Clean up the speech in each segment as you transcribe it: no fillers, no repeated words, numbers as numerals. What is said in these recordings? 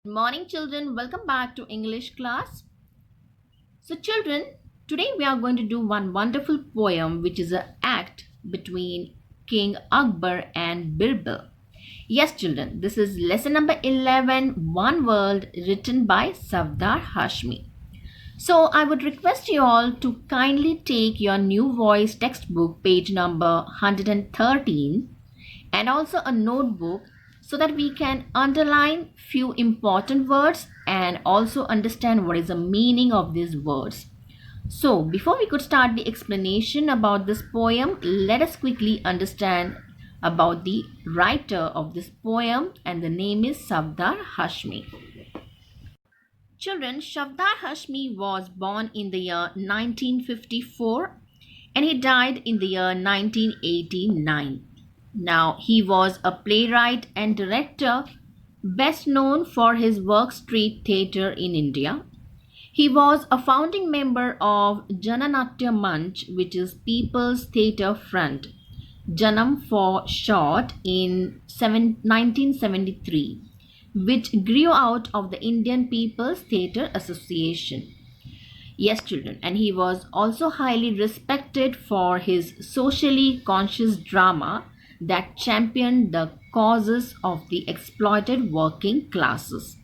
Good morning, children. Welcome back to English class. So, children, today we are going to do one wonderful poem which is an act between King Akbar and Birbal. Yes, children, this is lesson number 11, One World, written by Safdar Hashmi. So, I would request you all to kindly take your new voice textbook, page number 113, and also a notebook so that we can underline few important words and also understand what is the meaning of these words. So before we could start the explanation about this poem, let us quickly understand about the writer of this poem, and the name is Safdar Hashmi. Children, Safdar Hashmi was born in the year 1954 and he died in the year 1989. Now, he was a playwright and director, best known for his Work Street Theatre in India. He was a founding member of Jananatya Manch, which is People's Theatre Front, Janam for short, in 1973, which grew out of the Indian People's Theatre Association. Yes, children, and he was also highly respected for his socially conscious drama that championed the causes of the exploited working classes.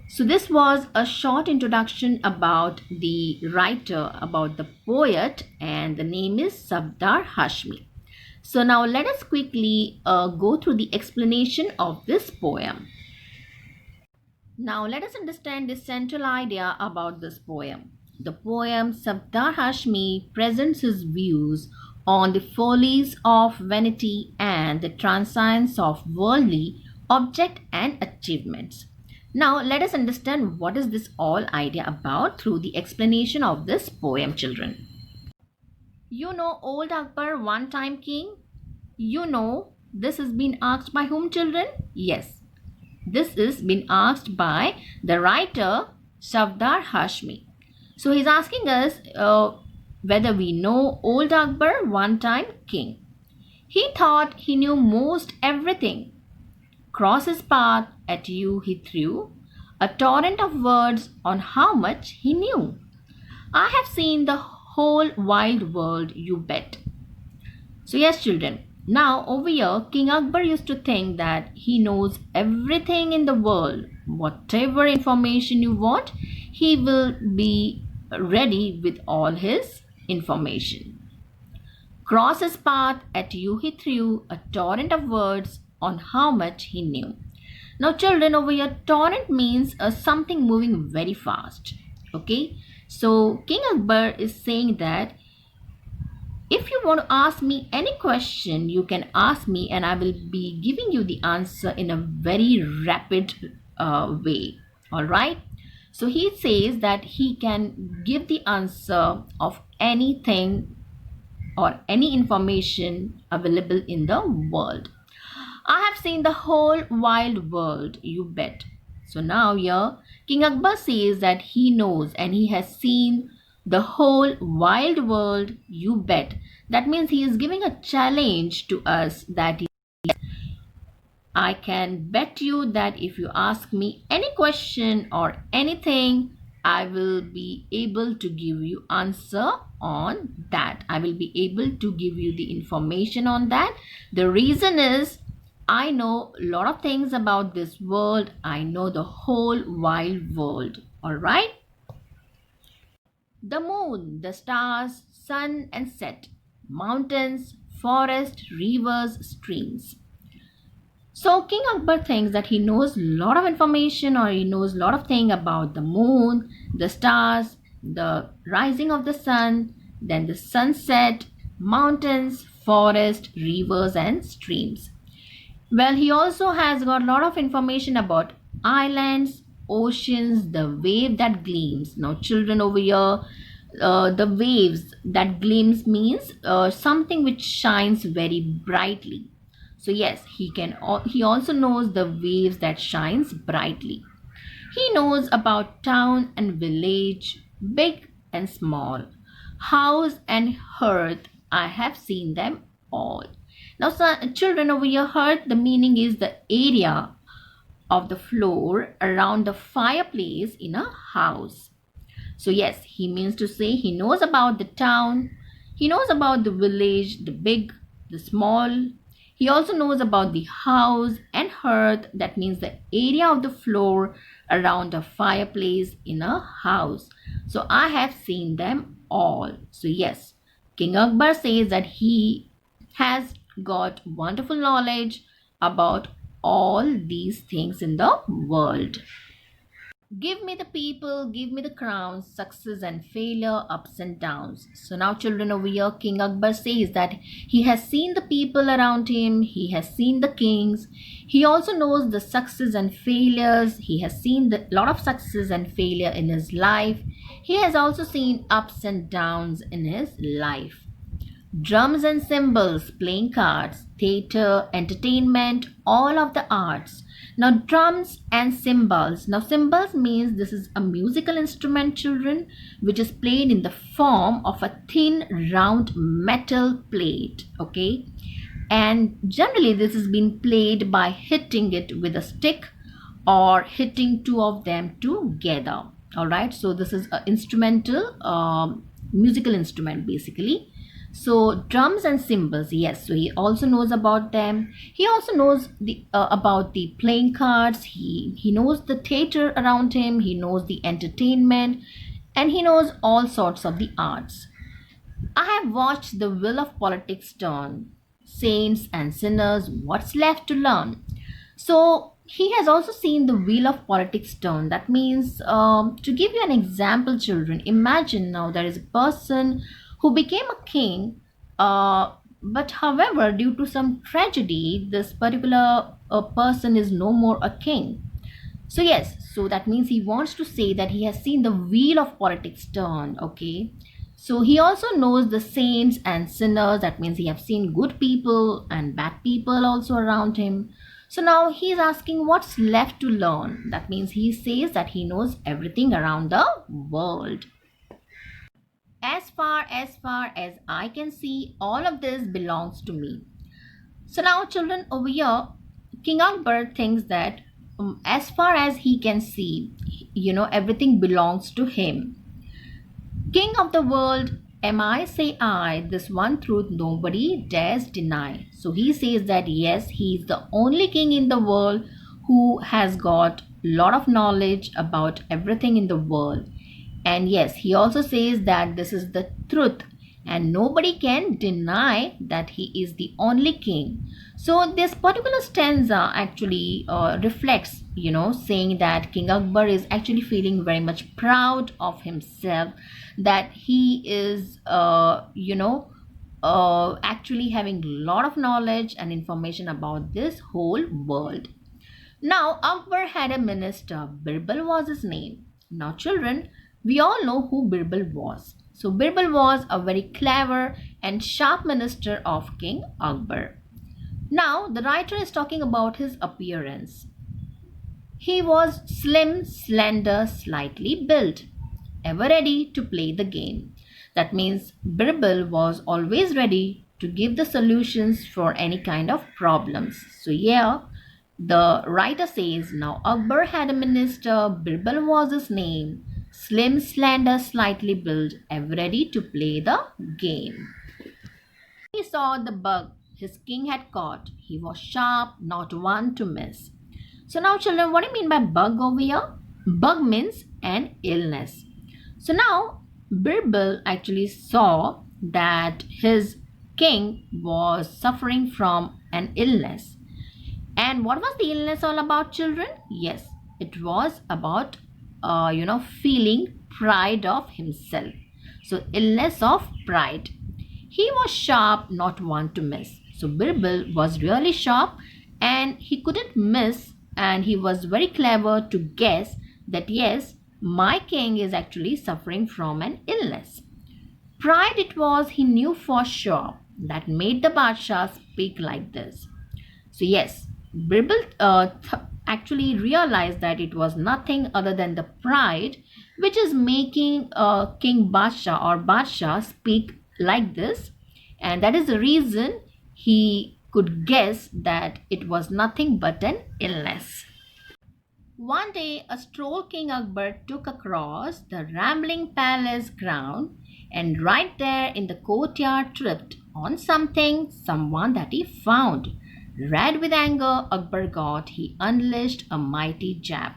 So, this was a short introduction about the writer, about the poet, and the name is Safdar Hashmi. So, now let us quickly go through the explanation of this poem. Now let us understand the central idea about this poem. The poem Safdar Hashmi presents his views on the follies of vanity and the transience of worldly object and achievements. Now let us understand what is this all idea about through the explanation of this poem, children. You know old Akbar, one time king? You know this has been asked by whom, children? Yes, this is been asked by the writer Safdar Hashmi. So he's asking us whether we know old Akbar, one time king. He thought he knew most everything. Cross his path at you he threw a torrent of words on how much he knew. I have seen the whole wide world, you bet. So, yes, children, now over here, King Akbar used to think that he knows everything in the world. Whatever information you want, he will be ready with all his information. Cross his path at you he threw a torrent of words on how much he knew. Now, children, over here, torrent means something moving very fast. Okay, so King Akbar is saying that if you want to ask me any question, you can ask me, and I will be giving you the answer in a very rapid way. All right. So he says that he can give the answer of anything or any information available in the world. I have seen the whole wild world, you bet. So now here, King Akbar says that he knows and he has seen the whole wild world, you bet. That means he is giving a challenge to us that I can bet you that if you ask me any question or anything, I will be able to give you answer on that. I will be able to give you the information on that. The reason is I know a lot of things about this world. I know the whole wide world. All right. The moon, the stars, sun and set, mountains, forest, rivers, streams. So King Akbar thinks that he knows a lot of information, or he knows a lot of things about the moon, the stars, the rising of the sun, then the sunset, mountains, forest, rivers and streams. Well, he also has got a lot of information about islands, oceans, the wave that gleams. Now, children over here, the waves that gleams means something which shines very brightly. So yes, he also knows the waves that shines brightly. He knows about town and village, big and small, house and hearth. I have seen them all. Now, children over here, hearth, the meaning is the area of the floor around the fireplace in a house. So, yes, he means to say he knows about the town, he knows about the village, the big, the small. He also knows about the house and hearth, that means the area of the floor around a fireplace in a house. So, I have seen them all. So, yes, King Akbar says that he has got wonderful knowledge about all these things in the world. Give me the people, give me the crowns, success and failure, ups and downs. So now, children, over here, King Akbar says that he has seen the people around him, he has seen the kings, he also knows the success and failures, he has seen the lot of success and failure in his life, he has also seen ups and downs in his life. Drums and cymbals, playing cards, theatre, entertainment, all of the arts. Now, drums and cymbals. Now, cymbals means this is a musical instrument, children, which is played in the form of a thin, round metal plate. Okay, and generally, this has been played by hitting it with a stick or hitting two of them together. All right, so this is an instrumental musical instrument basically. So drums and cymbals, yes, so he also knows about them. He also knows the about the playing cards. He knows the theater around him, he knows the entertainment, and he knows all sorts of the arts. I have watched the wheel of politics turn. Saints and sinners, what's left to learn? So he has also seen the wheel of politics turn. That means, to give you an example, children, imagine now there is a person who became a king, but however, due to some tragedy, this particular person is no more a king. So yes, so that means he wants to say that he has seen the wheel of politics turn. Okay, so he also knows the saints and sinners. That means he have seen good people and bad people also around him. So now he is asking what's left to learn. That means he says that he knows everything around the world. As far as I can see, all of this belongs to me. So now, children, over here, King Akbar thinks that as far as he can see, everything belongs to him. King of the world, am I, say I, this one truth nobody dares deny. So he says that yes, he is the only king in the world who has got lot of knowledge about everything in the world. And yes, he also says that this is the truth and nobody can deny that he is the only king. So this particular stanza actually reflects, saying that King Akbar is actually feeling very much proud of himself, that he is, actually having a lot of knowledge and information about this whole world. Now, Akbar had a minister, Birbal was his name. Now, children, we all know who Birbal was. So, Birbal was a very clever and sharp minister of King Akbar. Now, the writer is talking about his appearance. He was slim, slender, slightly built, ever ready to play the game. That means Birbal was always ready to give the solutions for any kind of problems. So, yeah, the writer says now Akbar had a minister, Birbal was his name, slim, slender, slightly built, ever ready to play the game. He saw the bug his king had caught. He was sharp, not one to miss. So now, children, what do you mean by bug over here? Bug means an illness. So now, Birbal actually saw that his king was suffering from an illness. And what was the illness all about, children? Yes, it was about, feeling pride of himself. So, illness of pride. He was sharp, not one to miss. So, Birbal was really sharp and he couldn't miss, and he was very clever to guess that yes, my king is actually suffering from an illness. Pride it was, he knew for sure, that made the Badshah speak like this. So, yes, Birbal actually realized that it was nothing other than the pride which is making King Badshah or Badshah speak like this, and that is the reason he could guess that it was nothing but an illness. One day, a stroll King Akbar took across the rambling palace ground, and right there in the courtyard tripped on someone that he found. Red with anger, Akbar got, he unleashed a mighty jab.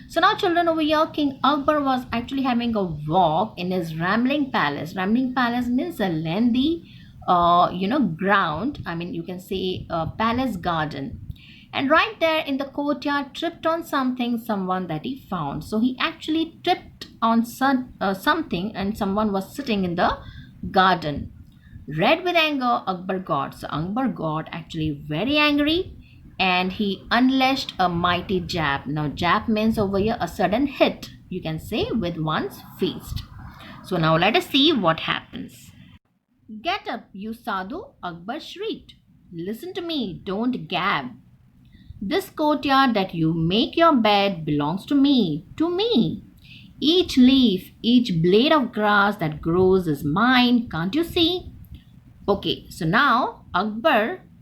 So now, children, over here, King Akbar was actually having a walk in his rambling palace. Rambling palace means a lengthy, ground. I mean, you can say a palace garden. And right there in the courtyard, tripped on someone that he found. So he actually tripped on something, and someone was sitting in the garden. Red with anger, Akbar got. So Akbar got actually very angry, and he unleashed a mighty jab. Now, jab means over here a sudden hit, you can say, with one's fist. So now let us see what happens. Get up, you sadhu, Akbar shrieked. Listen to me, don't gab. This courtyard that you make your bed belongs to me, to me. Each leaf, each blade of grass that grows is mine, can't you see? Okay, so now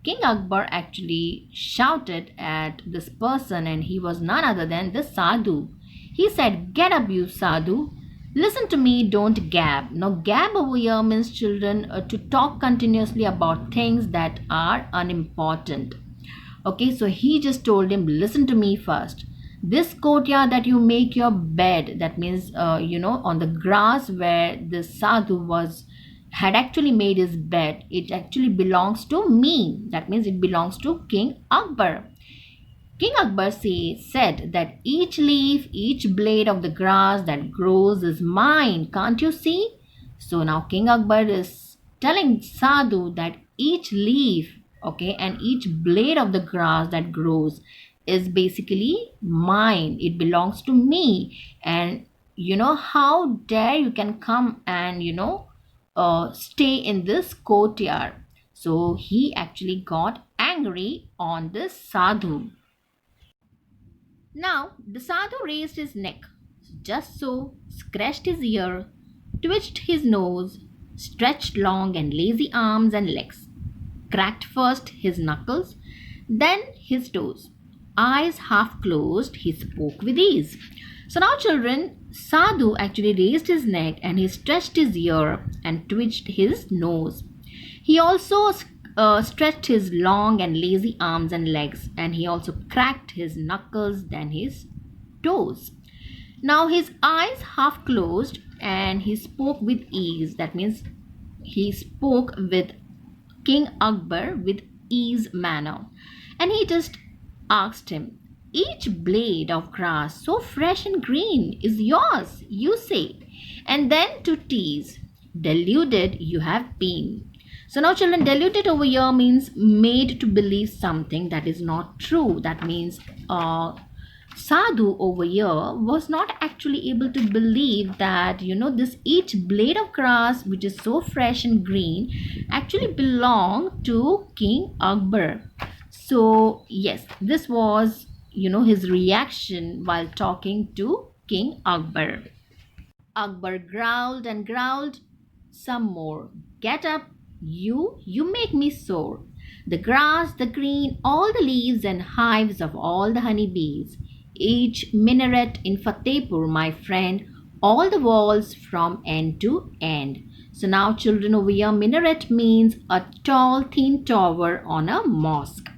King Akbar actually shouted at this person, and he was none other than the sadhu. He said, get up, you sadhu. Listen to me, don't gab. Now, gab over here means, children, to talk continuously about things that are unimportant. Okay, so he just told him, listen to me first. This courtyard that you make your bed, that means, on the grass where the sadhu had actually made his bed, it actually belongs to me. That means it belongs to King Akbar. King Akbar said that each leaf, each blade of the grass that grows is mine. Can't you see? So now King Akbar is telling Sadhu that each leaf, okay, and each blade of the grass that grows is basically mine. It belongs to me. And how dare you can come and stay in this courtyard. So he actually got angry on this sadhu. Now the sadhu raised his neck, just so, scratched his ear, twitched his nose, stretched long and lazy arms and legs, cracked first his knuckles, then his toes. Eyes half closed, he spoke with ease. So now, children, Sadhu actually raised his neck, and he stretched his ear and twitched his nose. He also stretched his long and lazy arms and legs, and he also cracked his knuckles, then his toes. Now his eyes half closed, and he spoke with ease. That means he spoke with King Akbar with ease manner. And he just asked him, each blade of grass so fresh and green is yours, you say. And then to tease, deluded you have been. So now, children, deluded over here means made to believe something that is not true. That means Sadhu over here was not actually able to believe that this each blade of grass which is so fresh and green actually belonged to King Akbar. So yes, this was his reaction while talking to King Akbar. Akbar growled and growled some more. Get up, you make me sore. The grass, the green, all the leaves and hives of all the honeybees. Each minaret in Fatehpur, my friend, all the walls from end to end. So now, children, over here, minaret means a tall, thin tower on a mosque.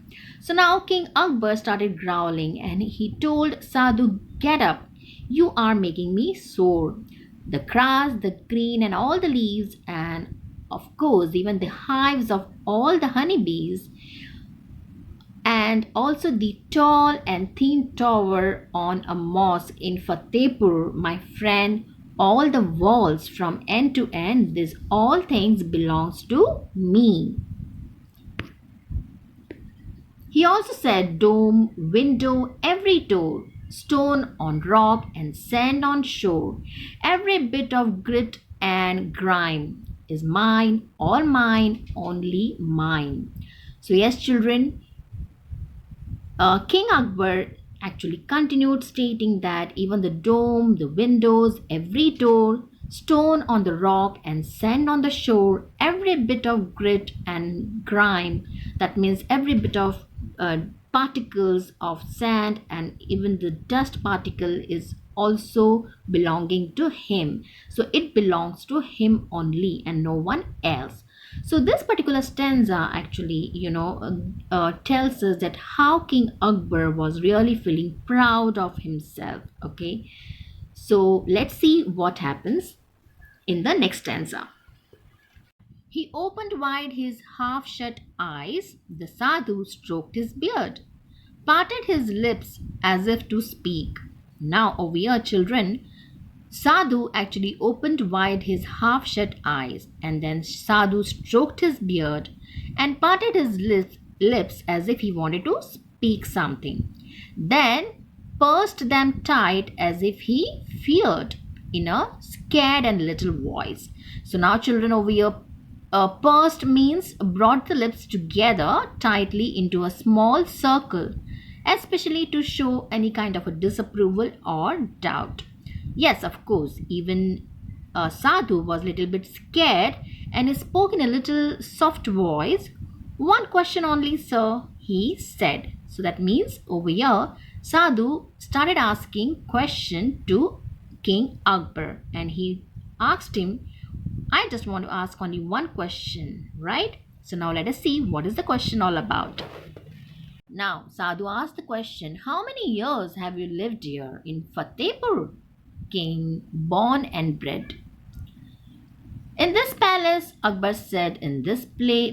So now King Akbar started growling, and he told Sadhu, get up, you are making me sore. The grass, the green, and all the leaves, and of course, even the hives of all the honeybees, and also the tall and thin tower on a mosque in Fatehpur, my friend, all the walls from end to end, this all things belongs to me. He also said dome, window, every door, stone on rock and sand on shore, every bit of grit and grime is mine, all mine, only mine. So yes, children, King Akbar actually continued stating that even the dome, the windows, every door, stone on the rock and sand on the shore, every bit of grit and grime, that means every bit of particles of sand and even the dust particle is also belonging to him. So it belongs to him only and no one else. So this particular stanza actually, tells us that how King Akbar was really feeling proud of himself. Okay, so let's see what happens in the next stanza. He opened wide his half shut eyes. The sadhu stroked his beard, parted his lips as if to speak. Now, over here, children, Sadhu actually opened wide his half shut eyes, and then Sadhu stroked his beard and parted his lips as if he wanted to speak something. Then pursed them tight as if he feared in a scared and little voice. So now, children, over here, pursed means brought the lips together tightly into a small circle, especially to show any kind of a disapproval or doubt. Yes, of course, even Sadhu was a little bit scared and he spoke in a little soft voice. One question only, sir, he said. So that means over here, Sadhu started asking question to King Akbar, and he asked him, I just want to ask only one question, right? So now let us see what is the question all about. Now, Sadhu asked the question, how many years have you lived here in Fatehpur? King, born and bred. In this palace, Akbar said, in this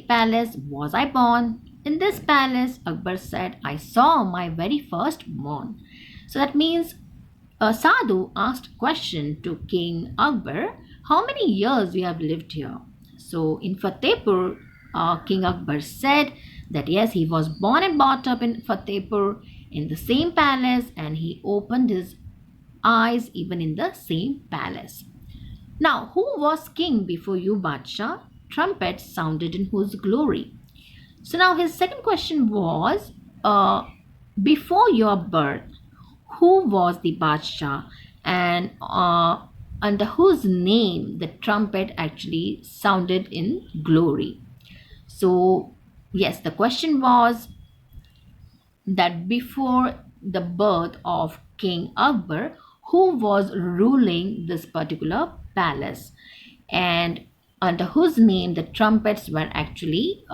palace was I born. In this palace, Akbar said, I saw my very first born. So that means Sadhu asked question to King Akbar, how many years you have lived here? So in Fatehpur, King Akbar said that yes, he was born and brought up in Fatehpur in the same palace, and he opened his eyes even in the same palace. Now, who was king before you, Badsha? Trumpets sounded in whose glory? So now his second question was, before your birth, who was the Badsha, and under whose name the trumpet actually sounded in glory? So yes, the question was that before the birth of King Akbar, who was ruling this particular palace, and under whose name the trumpets were actually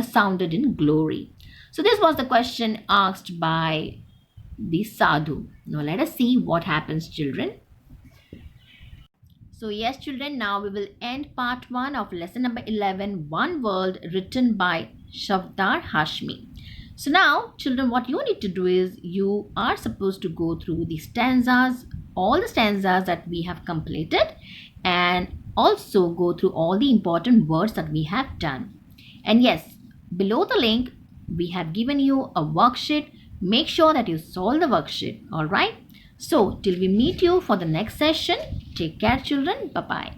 sounded in glory. So this was the question asked by the sadhu. Now let us see what happens, children. So yes, children, now we will end part 1 of lesson number 11, One World, written by Shavdar Hashmi. So now, children, what you need to do is you are supposed to go through the stanzas, all the stanzas that we have completed, and also go through all the important words that we have done. And yes, below the link, we have given you a worksheet. Make sure that you solve the worksheet. All right. So till we meet you for the next session, take care, children. Bye-bye.